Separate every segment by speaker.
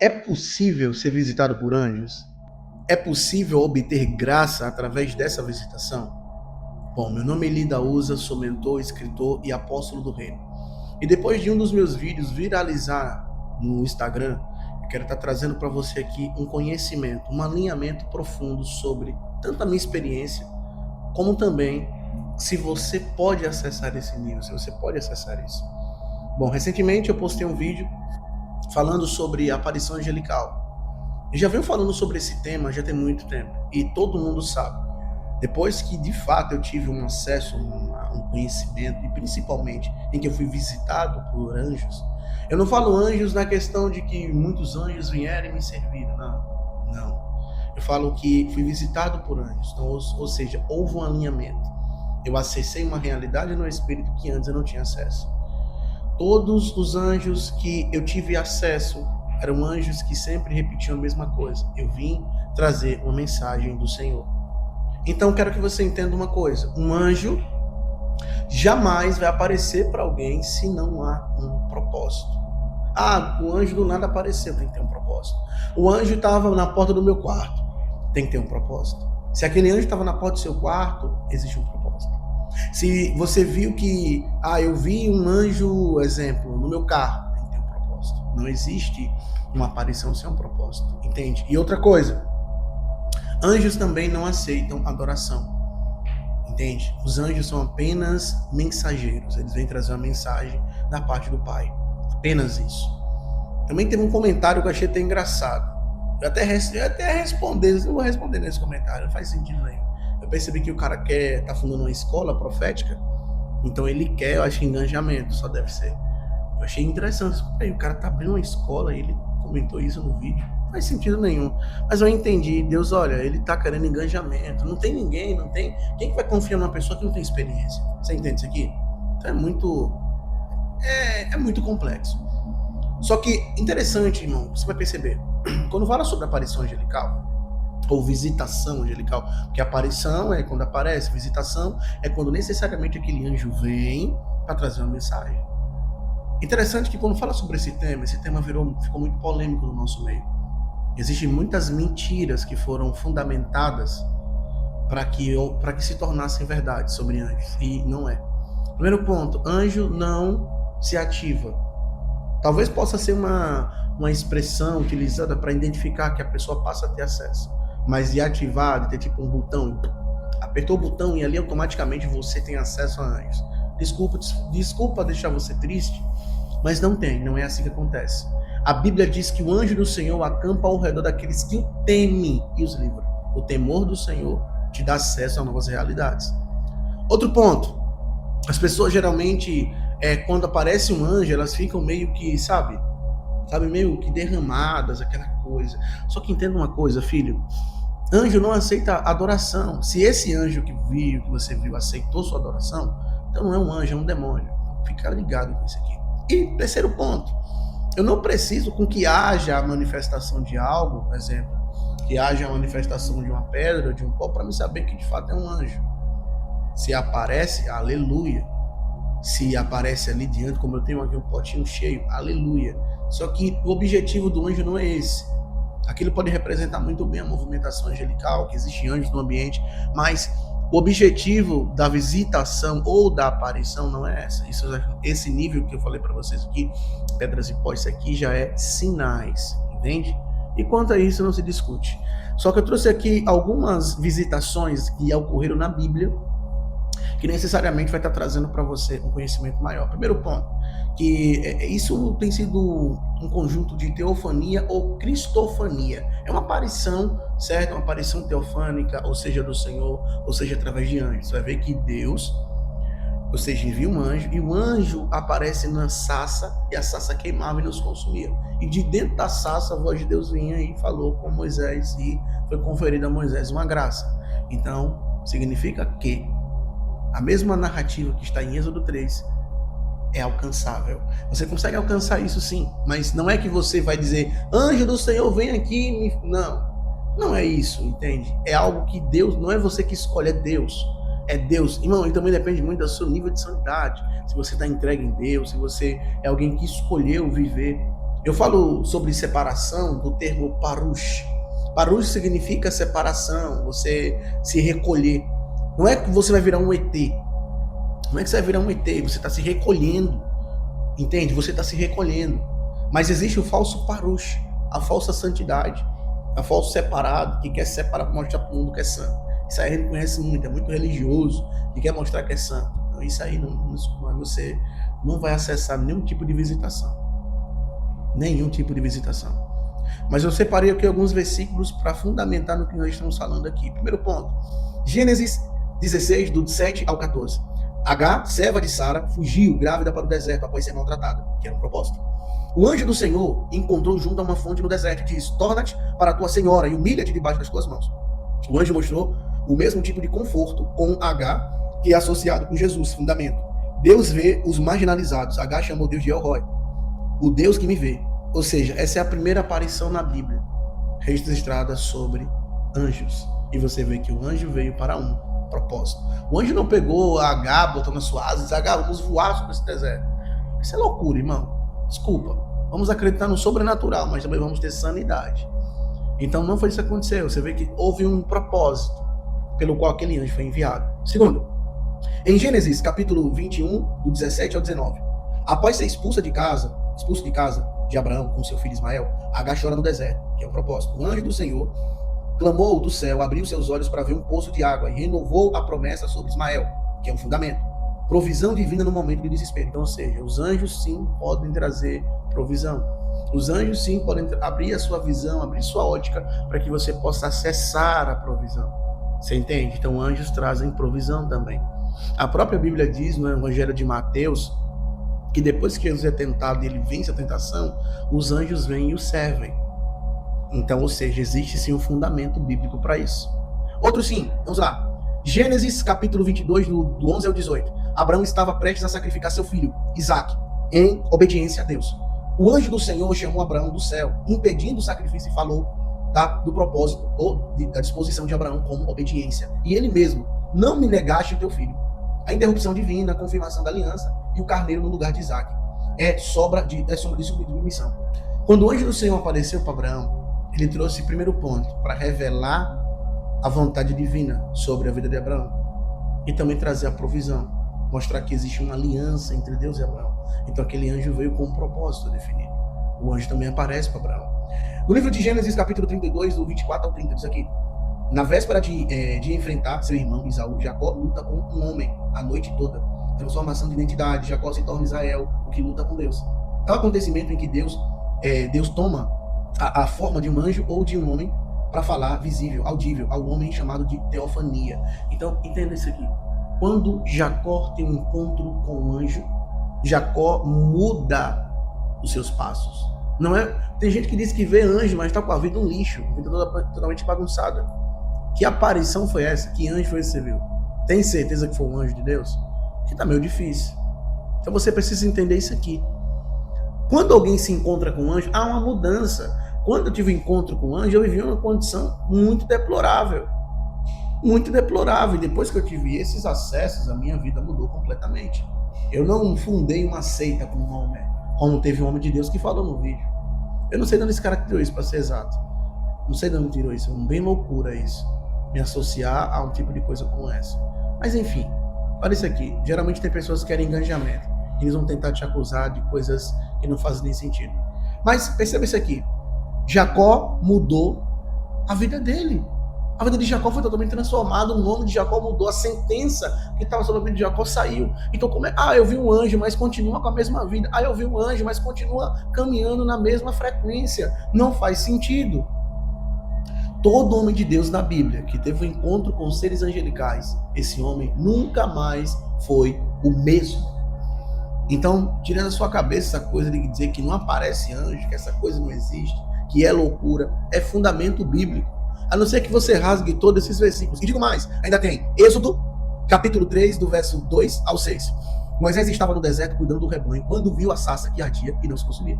Speaker 1: É possível ser visitado por anjos? É possível obter graça através dessa visitação? Bom, meu nome é Lida Uza, sou mentor, escritor e apóstolo do reino. E depois de um dos meus vídeos viralizar no Instagram, eu quero estar trazendo para você aqui um conhecimento, um alinhamento profundo sobre tanto a minha experiência, como também se você pode acessar esse nível, se você pode acessar isso. Bom, recentemente eu postei um vídeo falando sobre a aparição angelical. Eu já venho falando sobre esse tema já tem muito tempo, e todo mundo sabe. Depois que de fato eu tive um acesso, um conhecimento, e principalmente em que eu fui visitado por anjos, eu não falo anjos na questão de que muitos anjos vieram e me serviram, não. Eu falo que fui visitado por anjos, então, ou seja, houve um alinhamento. Eu acessei uma realidade no espírito que antes eu não tinha acesso. Todos os anjos que eu tive acesso eram anjos que sempre repetiam a mesma coisa. Eu vim trazer uma mensagem do Senhor. Então, quero que você entenda uma coisa. Um anjo jamais vai aparecer para alguém se não há um propósito. Ah, o anjo do nada apareceu, tem que ter um propósito. O anjo estava na porta do meu quarto, tem que ter um propósito. Se aquele anjo estava na porta do seu quarto, existe um propósito. Se você viu que, eu vi um anjo, exemplo, no meu carro, tem que ter um propósito. Não existe uma aparição sem um propósito, entende? E outra coisa, anjos também não aceitam adoração, entende? Os anjos são apenas mensageiros, eles vêm trazer uma mensagem da parte do Pai, apenas isso. Também teve um comentário que eu achei até engraçado. Eu até responder, não vou responder nesse comentário, não faz sentido nenhum. Eu percebi que o cara tá fundando uma escola profética, então ele quer, eu acho, engajamento, só deve ser. Eu achei interessante, o cara tá abrindo uma escola e ele comentou isso no vídeo. Não faz sentido nenhum. Mas eu entendi, Deus, olha, ele tá querendo engajamento. Não tem ninguém, não tem... Quem que vai confiar numa pessoa que não tem experiência? Você entende isso aqui? Então é muito complexo. Só que, interessante, irmão, você vai perceber, quando fala sobre aparição angelical, ou visitação angelical, porque aparição é quando aparece, visitação é quando necessariamente aquele anjo vem para trazer uma mensagem. Interessante que quando fala sobre esse tema ficou muito polêmico no nosso meio. Existem muitas mentiras que foram fundamentadas para que se tornassem verdade sobre anjos, e não é. Primeiro ponto, anjo não se ativa. Talvez possa ser uma expressão utilizada para identificar que a pessoa passa a ter acesso, mas de ativar, de ter tipo um botão, apertou o botão e ali automaticamente você tem acesso a anjos. Desculpa deixar você triste, mas não é assim que acontece. A Bíblia diz que o anjo do Senhor acampa ao redor daqueles que o temem e os livra. O temor do Senhor te dá acesso a novas realidades. Outro ponto, as pessoas geralmente, quando aparece um anjo, elas ficam meio que, sabe, meio que derramadas, aquela coisa. Só que entenda uma coisa, filho, anjo não aceita adoração. Se esse anjo que você viu, aceitou sua adoração, então não é um anjo, é um demônio. Fica ligado com isso aqui. E terceiro ponto, eu não preciso com que haja a manifestação de algo, por exemplo, que haja a manifestação de uma pedra, de um pó, para me saber que de fato é um anjo. Se aparece, aleluia. Se aparece ali diante, como eu tenho aqui um potinho cheio, aleluia. Só que o objetivo do anjo não é esse. Aquilo pode representar muito bem a movimentação angelical, que existem anjos no ambiente, mas o objetivo da visitação ou da aparição não é essa. Esse nível que eu falei para vocês aqui, pedras e pó, isso aqui já é sinais, entende? E quanto a isso não se discute. Só que eu trouxe aqui algumas visitações que ocorreram na Bíblia, que necessariamente vai estar trazendo para você um conhecimento maior. Primeiro ponto, que isso tem sido um conjunto de teofania ou cristofania. É uma aparição, certo? Uma aparição teofânica, ou seja, do Senhor, ou seja, através de anjos. Você vai ver que Deus, ou seja, envia um anjo, e o anjo aparece na sarça, e a sarça queimava e nos consumia. E de dentro da sarça, a voz de Deus vinha e falou com Moisés, e foi conferida a Moisés uma graça. Então, significa que a mesma narrativa que está em Êxodo 3 é alcançável. Você consegue alcançar isso sim, mas não é que você vai dizer, anjo do Senhor, vem aqui. Não é isso, entende? É algo que Deus, não é você que escolhe, é Deus. É Deus. Irmão, e também depende muito do seu nível de santidade. Se você está entregue em Deus, se você é alguém que escolheu viver Eu falo sobre separação do termo parush. Parush significa separação, você se recolher. Não é que você vai virar um ET. Não é que você vai virar um ET, você está se recolhendo. Entende? Você está se recolhendo. Mas existe o falso parush, a falsa santidade, a falso separado, que quer separar, mostrar para o mundo que é santo. Isso aí a gente conhece muito, é muito religioso, que quer mostrar que é santo. Então, isso aí você não vai acessar nenhum tipo de visitação. Nenhum tipo de visitação. Mas eu separei aqui alguns versículos para fundamentar no que nós estamos falando aqui. Primeiro ponto, Gênesis 16, do 7 ao 14. Agar, serva de Sara, fugiu grávida para o deserto após ser maltratada, que era um propósito. O anjo do Senhor encontrou junto a uma fonte no deserto e disse: torna-te para a tua senhora e humilha-te debaixo das tuas mãos. O anjo mostrou o mesmo tipo de conforto com Agar, que é associado com Jesus, fundamento. Deus vê os marginalizados. Agar chamou Deus de El Roi, o Deus que me vê. Ou seja, essa é a primeira aparição na Bíblia registrada sobre anjos. E você vê que o anjo veio para um propósito. O anjo não pegou a Agar, botou nas suas asas, Agar, vamos voar sobre esse deserto. Isso é loucura, irmão. Desculpa. Vamos acreditar no sobrenatural, mas também vamos ter sanidade. Então não foi isso que aconteceu. Você vê que houve um propósito pelo qual aquele anjo foi enviado. Segundo, em Gênesis capítulo 21, do 17 ao 19, após ser expulso de casa de Abraão com seu filho Ismael, Agar chora no deserto, que é o propósito. O anjo do Senhor clamou do céu, abriu seus olhos para ver um poço de água e renovou a promessa sobre Ismael, que é um fundamento. Provisão divina no momento de desespero. Então, ou seja, os anjos sim podem trazer provisão. Os anjos sim podem abrir a sua visão, abrir sua ótica para que você possa acessar a provisão. Você entende? Então, anjos trazem provisão também. A própria Bíblia diz no Evangelho de Mateus que depois que Jesus é tentado e ele vence a tentação, os anjos vêm e o servem. Então, ou seja, existe sim um fundamento bíblico para isso. Outro sim, vamos lá. Gênesis capítulo 22, do 11 ao 18. Abraão estava prestes a sacrificar seu filho, Isaque, em obediência a Deus. O anjo do Senhor chamou Abraão do céu, impedindo o sacrifício e falou do propósito ou da disposição de Abraão como obediência. E ele mesmo: não me negaste o teu filho. A interrupção divina, a confirmação da aliança e o carneiro no lugar de Isaque. É sombra de submissão. Quando o anjo do Senhor apareceu para Abraão, ele trouxe o primeiro ponto para revelar a vontade divina sobre a vida de Abraão e também trazer a provisão, mostrar que existe uma aliança entre Deus e Abraão. Então aquele anjo veio com um propósito definido. O anjo também aparece para Abraão. No livro de Gênesis, capítulo 32, do 24 ao 30, diz aqui: na véspera de enfrentar seu irmão Isaú, Jacó luta com um homem a noite toda. Transformação de identidade, Jacó se torna Israel, o que luta com Deus. É um acontecimento em que Deus toma a forma de um anjo ou de um homem para falar visível, audível, ao homem chamado de teofania. Então, entenda isso aqui. Quando Jacó tem um encontro com o anjo, Jacó muda os seus passos. Não é? Tem gente que diz que vê anjo, mas está com a vida um lixo, a vida totalmente bagunçada. Que aparição foi essa? Que anjo foi esse que você viu? Tem certeza que foi um anjo de Deus? Que está meio difícil. Então você precisa entender isso aqui. Quando alguém se encontra com um anjo, há uma mudança. Quando eu tive um encontro com o anjo, eu vivi uma condição muito deplorável. Muito deplorável. E depois que eu tive esses acessos, a minha vida mudou completamente. Eu não fundei uma seita com um homem, como teve um homem de Deus que falou no vídeo. Eu não sei de onde esse cara tirou isso, para ser exato. Não sei de onde tirou isso. É bem loucura isso. Me associar a um tipo de coisa como essa. Mas enfim, olha isso aqui. Geralmente tem pessoas que querem engajamento. Eles vão tentar te acusar de coisas que não fazem nem sentido. Mas perceba isso aqui. Jacó mudou a vida dele. A vida de Jacó foi totalmente transformada. O nome de Jacó mudou. A sentença que estava sobre a vida de Jacó saiu. Então como é? Eu vi um anjo, mas continua com a mesma vida. Eu vi um anjo, mas continua caminhando na mesma frequência. Não faz sentido. Todo homem de Deus na Bíblia que teve um encontro com seres angelicais, esse homem nunca mais foi o mesmo. Então, tirando da sua cabeça essa coisa de dizer que não aparece anjo, que essa coisa não existe, que é loucura, é fundamento bíblico. A não ser que você rasgue todos esses versículos. E digo mais, ainda tem Êxodo, capítulo 3, do verso 2 ao 6. Moisés estava no deserto cuidando do rebanho, quando viu a sarça que ardia e não se consumia.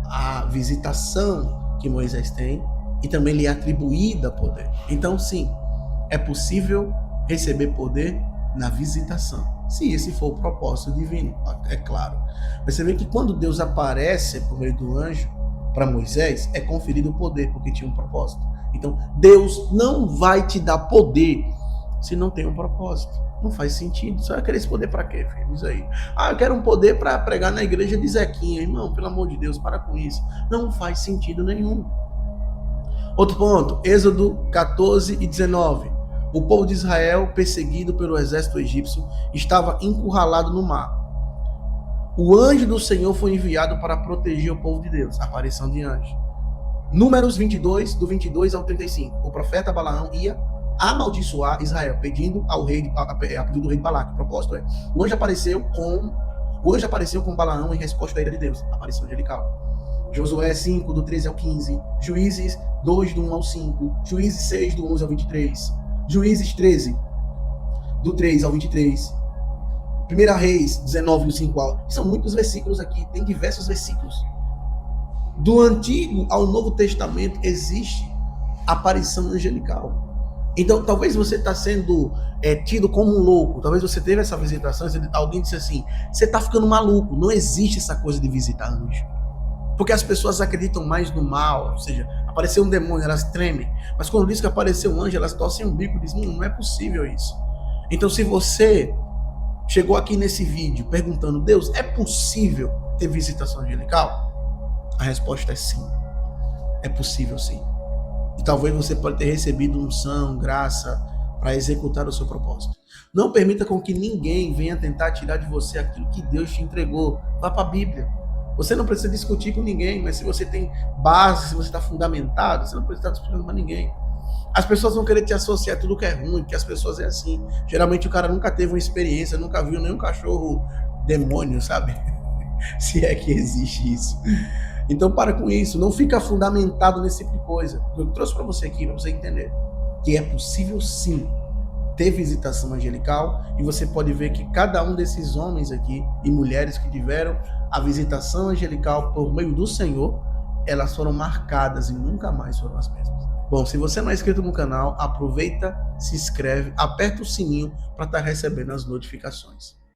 Speaker 1: A visitação que Moisés tem, e também lhe é atribuída poder. Então, sim, é possível receber poder na visitação. se esse for o propósito divino, é claro. Mas você vê que quando Deus aparece por meio do anjo para Moisés, é conferido o poder, porque tinha um propósito. Então, Deus não vai te dar poder se não tem um propósito. Não faz sentido. Só vai querer esse poder para quê, filho? Isso aí. Eu quero um poder para pregar na igreja de Zequinha. Irmão, pelo amor de Deus, para com isso. Não faz sentido nenhum. Outro ponto, Êxodo 14 e 19. O povo de Israel, perseguido pelo exército egípcio, estava encurralado no mar. O anjo do Senhor foi enviado para proteger o povo de Deus. Aparição de anjo. Números 22, do 22 ao 35. O profeta Balaão ia amaldiçoar Israel, pedindo ao rei, a pedido do rei Balaque. O propósito é: o anjo apareceu com Balaão em resposta à ira de Deus. Aparição angelical. Josué 5, do 13 ao 15. Juízes 2, do 1 ao 5. Juízes 6, do 11 ao 23. Juízes 13, do 3 ao 23. 1 Reis 19, do 5 ao... São muitos versículos aqui, tem diversos versículos. Do Antigo ao Novo Testamento existe aparição angelical. Então, talvez você está sendo tido como um louco. Talvez você teve essa visitação, alguém disse assim: você está ficando maluco. Não existe essa coisa de visitar anjo. Porque as pessoas acreditam mais no mal. Ou seja, apareceu um demônio, elas tremem. Mas quando diz que apareceu um anjo, elas torcem o bico e dizem: não é possível isso. Então, se você chegou aqui nesse vídeo perguntando: Deus, é possível ter visitação angelical? A resposta é sim. É possível sim. E talvez você pode ter recebido unção, graça para executar o seu propósito. Não permita com que ninguém venha tentar tirar de você aquilo que Deus te entregou. Vá para a Bíblia. Você não precisa discutir com ninguém, mas se você tem base, se você está fundamentado, você não precisa estar discutindo com ninguém. As pessoas vão querer te associar a tudo que é ruim, porque as pessoas é assim. Geralmente o cara nunca teve uma experiência, nunca viu nenhum cachorro demônio, sabe? Se é que existe isso. Então para com isso, não fica fundamentado nesse tipo de coisa. Eu trouxe para você aqui, para você entender que é possível sim ter visitação angelical, e você pode ver que cada um desses homens aqui e mulheres que tiveram a visitação angelical por meio do Senhor, elas foram marcadas e nunca mais foram as mesmas. Bom, se você não é inscrito no canal, aproveita, se inscreve, aperta o sininho para estar recebendo as notificações.